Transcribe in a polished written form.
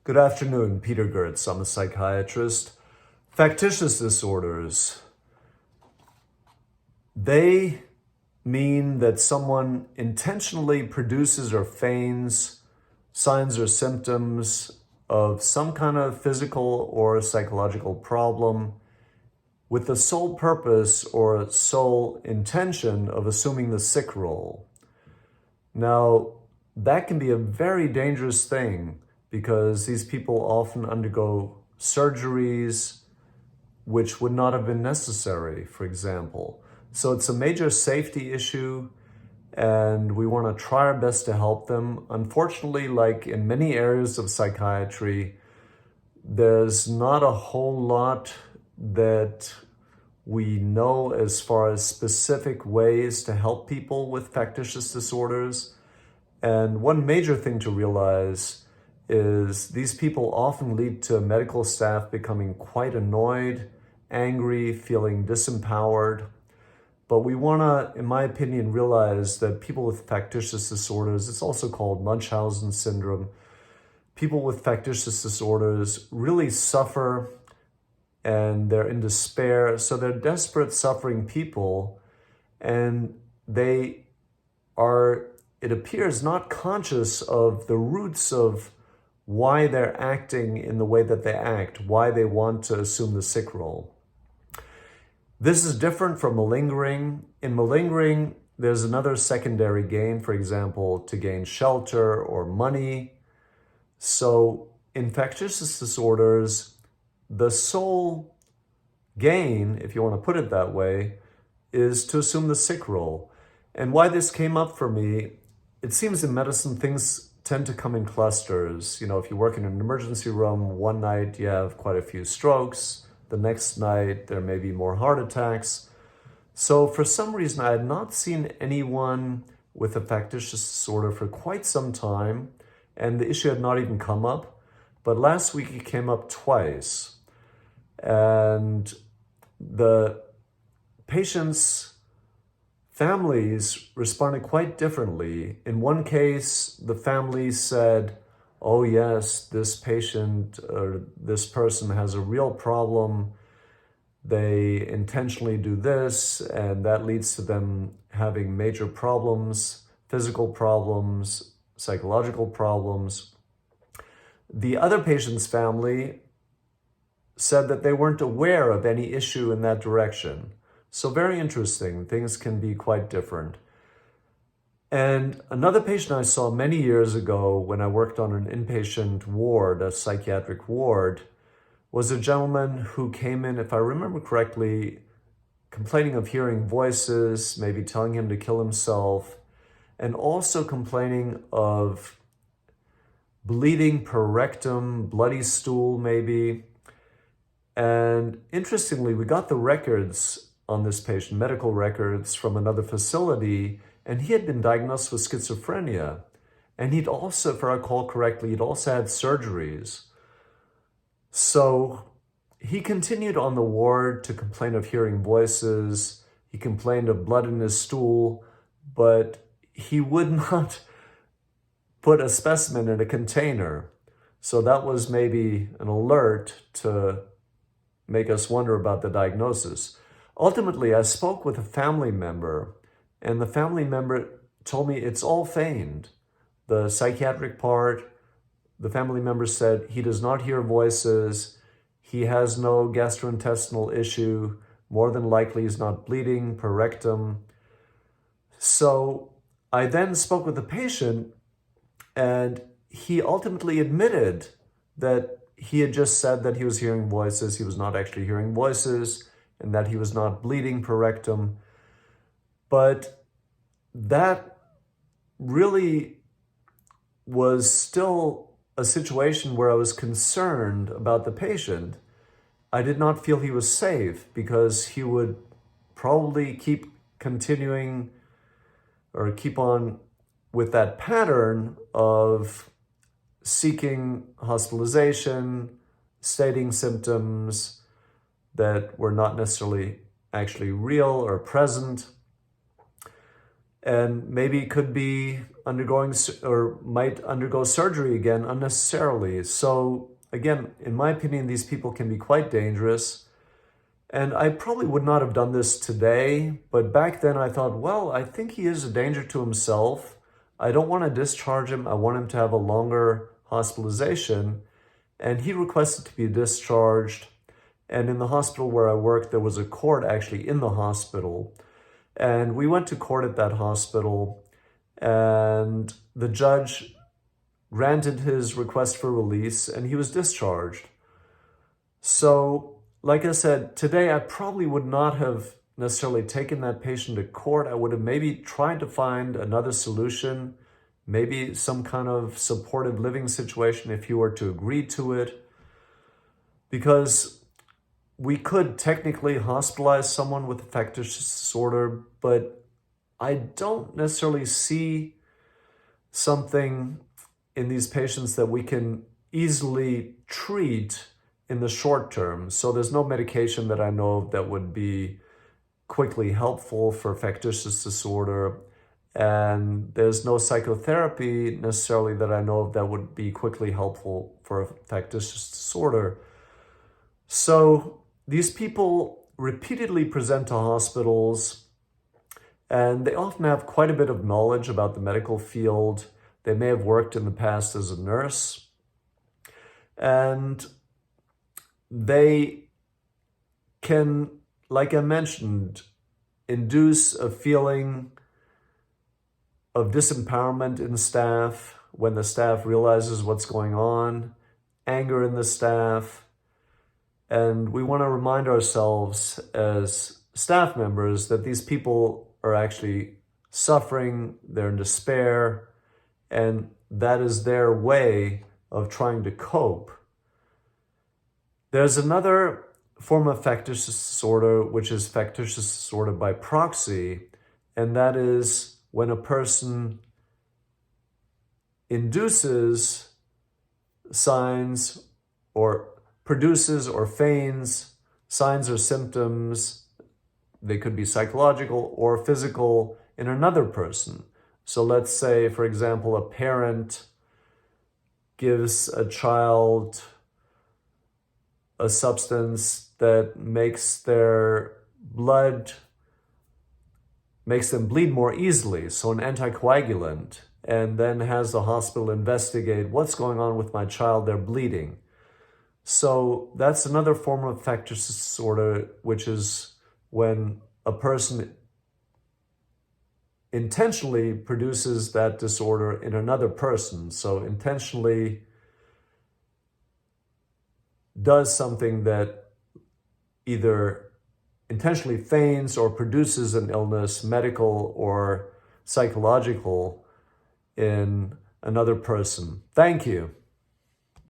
Good afternoon, Peter Goertz. I'm a psychiatrist. Factitious disorders, they mean that someone intentionally produces or feigns signs or symptoms of some kind of physical or psychological problem with the sole purpose or sole intention of assuming the sick role. Now, that can be a very dangerous thing because these people often undergo surgeries which would not have been necessary, for example. So it's a major safety issue, and we want to try our best to help them. Unfortunately, like in many areas of psychiatry, there's not a whole lot that we know as far as specific ways to help people with factitious disorders. And one major thing to realize is these people often lead to medical staff becoming quite annoyed, angry, feeling disempowered. But we want to, in my opinion, realize that people with factitious disorders, it's also called Munchausen syndrome, people with factitious disorders really suffer and they're in despair. So they're desperate, suffering people, and they are, it appears, not conscious of the roots of why they're acting in the way that they act, why they want to assume the sick role. This is different from malingering. In malingering, there's another secondary gain, for example, to gain shelter or money. So in factitious disorders, the sole gain, if you want to put it that way, is to assume the sick role. And why this came up for me, it seems in medicine things tend to come in clusters. You know, if you work in an emergency room, one night you have quite a few strokes, the next night there may be more heart attacks. So for some reason I had not seen anyone with a factitious disorder for quite some time, and the issue had not even come up. But last week it came up twice. And the patients' families responded quite differently. In one case, the family said, oh yes, this patient or this person has a real problem. They intentionally do this, and that leads to them having major problems, physical problems, psychological problems. The other patient's family said that they weren't aware of any issue in that direction. So very interesting. Things can be quite different. And another patient I saw many years ago when I worked on an inpatient ward, a psychiatric ward, was a gentleman who came in, if I remember correctly, complaining of hearing voices, maybe telling him to kill himself, and also complaining of bleeding per rectum, bloody stool maybe. And interestingly, we got the records on this patient, medical records from another facility, and he had been diagnosed with schizophrenia. And he'd also, if I recall correctly, he'd also had surgeries. So he continued on the ward to complain of hearing voices. He complained of blood in his stool, but he would not put a specimen in a container. So that was maybe an alert to make us wonder about the diagnosis. Ultimately, I spoke with a family member, and the family member told me it's all feigned. The psychiatric part, the family member said he does not hear voices, he has no gastrointestinal issue, more than likely he's not bleeding per rectum. So I then spoke with the patient, and he ultimately admitted that he had just said that he was hearing voices, he was not actually hearing voices, and that he was not bleeding per rectum. But that really was still a situation where I was concerned about the patient. I did not feel he was safe because he would probably keep continuing or keep on with that pattern of seeking hospitalization, stating symptoms that were not necessarily actually real or present. and maybe could be undergoing or might undergo surgery again unnecessarily. So again, in my opinion, these people can be quite dangerous. And I probably would not have done this today, but back then I thought, well, I think he is a danger to himself. I don't want to discharge him. I want him to have a longer hospitalization. And he requested to be discharged. And in the hospital where I worked, there was a court actually in the hospital. And we went to court at that hospital, and the judge granted his request for release, and he was discharged. So, like I said, today I probably would not have necessarily taken that patient to court. I would have maybe tried to find another solution, maybe some kind of supportive living situation if he were to agree to it. Because we could technically hospitalize someone with a factitious disorder, but I don't necessarily see something in these patients that we can easily treat in the short term. So there's no medication that I know of that would be quickly helpful for factitious disorder. And there's no psychotherapy necessarily that I know of that would be quickly helpful for a factitious disorder. So these people repeatedly present to hospitals, and they often have quite a bit of knowledge about the medical field. They may have worked in the past as a nurse, and they can, like I mentioned, induce a feeling of disempowerment in staff when the staff realizes what's going on, anger in the staff. And we want to remind ourselves as staff members that these people are actually suffering, they're in despair, and that is their way of trying to cope. There's another form of factitious disorder, which is factitious disorder by proxy, and that is when a person induces signs or produces or feigns signs or symptoms, they could be psychological or physical, in another person. So let's say, for example, a parent gives a child a substance that makes them bleed more easily, so an anticoagulant, and then has the hospital investigate what's going on with my child, they're bleeding. So that's another form of factitious disorder, which is when a person intentionally produces that disorder in another person. So intentionally does something that either intentionally feigns or produces an illness, medical or psychological, in another person. Thank you.